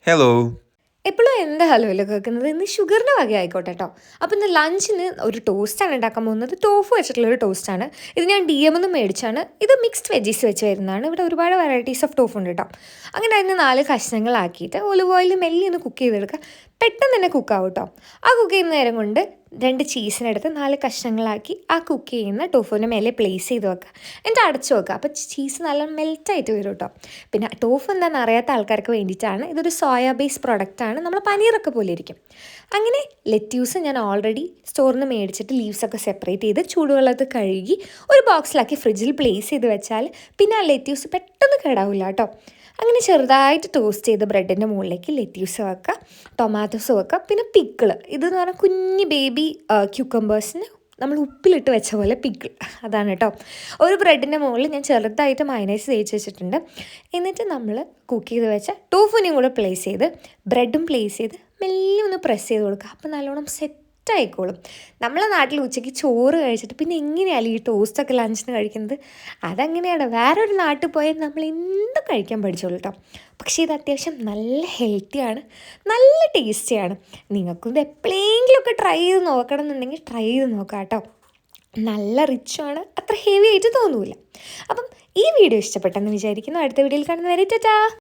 Hello. എപ്പോഴും എൻ്റെ ഹലുവല്ലോ കേൾക്കുന്നത് ഇന്ന് ഷുഗറിൻ്റെ വക ആയിക്കോട്ടെ കേട്ടോ. അപ്പോൾ ഇന്ന് ലഞ്ചിന് ഒരു ടോസ്റ്റാണ് ഉണ്ടാക്കാൻ പോകുന്നത്. ടോഫു വെച്ചിട്ടുള്ളൊരു ടോസ്റ്റാണ്. ഇത് ഞാൻ DMന്ന് മേടിച്ചാണ്. ഇത് മിക്സ്ഡ് വെജീസ് വെച്ച് വരുന്നതാണ്. ഇവിടെ ഒരുപാട് വെറൈറ്റീസ് ഓഫ് ടോഫു ഉണ്ട് കേട്ടോ. അങ്ങനെ അതിന് 4 കഷ്ണങ്ങളാക്കിയിട്ട് ഒലിവ് ഓയിൽ മെല്ലി ഒന്ന് കുക്ക് ചെയ്തെടുക്കുക. പെട്ടെന്ന് തന്നെ കുക്കാവും കേട്ടോ. ആ കുക്ക് ചെയ്യുന്ന നേരം കൊണ്ട് 2 ചീസിനെടുത്ത് 4 കഷ്ണങ്ങളാക്കി ആ കുക്ക് ചെയ്യുന്ന ടോഫുവിൻ്റെ മേലെ പ്ലേസ് ചെയ്ത് വെക്കുക. എന്നിട്ട് അടച്ചു വെക്കുക. അപ്പോൾ ചീസ് നല്ല മെൽറ്റായിട്ട് വരും കേട്ടോ. പിന്നെ ടോഫു എന്താണെന്ന് അറിയാത്ത ആൾക്കാർക്ക് വേണ്ടിയിട്ടാണ്. ഇതൊരു സോയ ബേസ് പ്രൊഡക്റ്റാണ്. നമ്മൾ പനീറൊക്കെ പോലെ ഇരിക്കും. അങ്ങനെ ലെറ്റ്യൂസ് ഞാൻ ഓൾറെഡി സ്റ്റോറിൽ നിന്ന് മേടിച്ചിട്ട് ലീവ്സൊക്കെ സെപ്പറേറ്റ് ചെയ്ത് ചൂടുവെള്ളത്തിൽ കഴുകി ഒരു ബോക്സിലാക്കി ഫ്രിഡ്ജിൽ പ്ലേസ് ചെയ്ത് വെച്ചാൽ പിന്നെ ആ ലെറ്റ്യൂസ് പെട്ടെന്ന് കേടാവില്ല കേട്ടോ. അങ്ങനെ ചെറുതായിട്ട് ടോസ്റ്റ് ചെയ്ത് ബ്രെഡിൻ്റെ മുകളിലേക്ക് ലെറ്റ്യൂസ് വെക്കുക, ടൊമാറ്റോസ് വെക്കുക, പിന്നെ പിക്കിള്. ഇതെന്ന് പറഞ്ഞാൽ കുഞ്ഞ് ബേബി ക്യൂക്കമ്പേഴ്സിന് നമ്മൾ ഉപ്പിലിട്ട് വെച്ച പോലെ പിക്കിൾ, അതാണ് കേട്ടോ. ഒരു ബ്രെഡിൻ്റെ മുകളിൽ ഞാൻ ചെറുതായിട്ട് മയണൈസ് തേച്ച് വെച്ചിട്ടുണ്ട്. എന്നിട്ട് നമ്മൾ കുക്ക് ചെയ്ത് വെച്ച ടോഫുവിനെയും കൂടെ പ്ലേസ് ചെയ്ത് ബ്രെഡും പ്ലേസ് ചെയ്ത് മെല്ലെ ഒന്ന് പ്രസ് ചെയ്ത് കൊടുക്കുക. അപ്പോൾ നല്ലോണം സെറ്റായിക്കോളും. നമ്മളെ നാട്ടിൽ ഉച്ചയ്ക്ക് ചോറ് കഴിച്ചിട്ട് പിന്നെ എങ്ങനെയാണ് ഈ ടോസ്റ്റൊക്കെ ലഞ്ചിന് കഴിക്കുന്നത്? അതങ്ങനെയാണ്. വേറൊരു നാട്ടിൽ പോയാൽ നമ്മൾ എന്തും കഴിക്കാൻ പഠിച്ചോളൂ കേട്ടോ. പക്ഷേ ഇത് അത്യാവശ്യം നല്ല ഹെൽത്തിയാണ്, നല്ല ടേസ്റ്റിയാണ്. നിങ്ങൾക്കും ഇത് എപ്പോഴെങ്കിലുമൊക്കെ ട്രൈ ചെയ്ത് നോക്കണം എന്നുണ്ടെങ്കിൽ ട്രൈ ചെയ്ത് നോക്കാം കേട്ടോ. നല്ല റിച്ചാണ്, അത്ര ഹെവി ആയിട്ട് തോന്നില്ല. അപ്പം ഈ വീഡിയോ ഇഷ്ടപ്പെട്ടെന്ന് വിചാരിക്കുന്നു. അടുത്ത വീഡിയോയിൽ കാണുന്നവരെ ടാറ്റാ.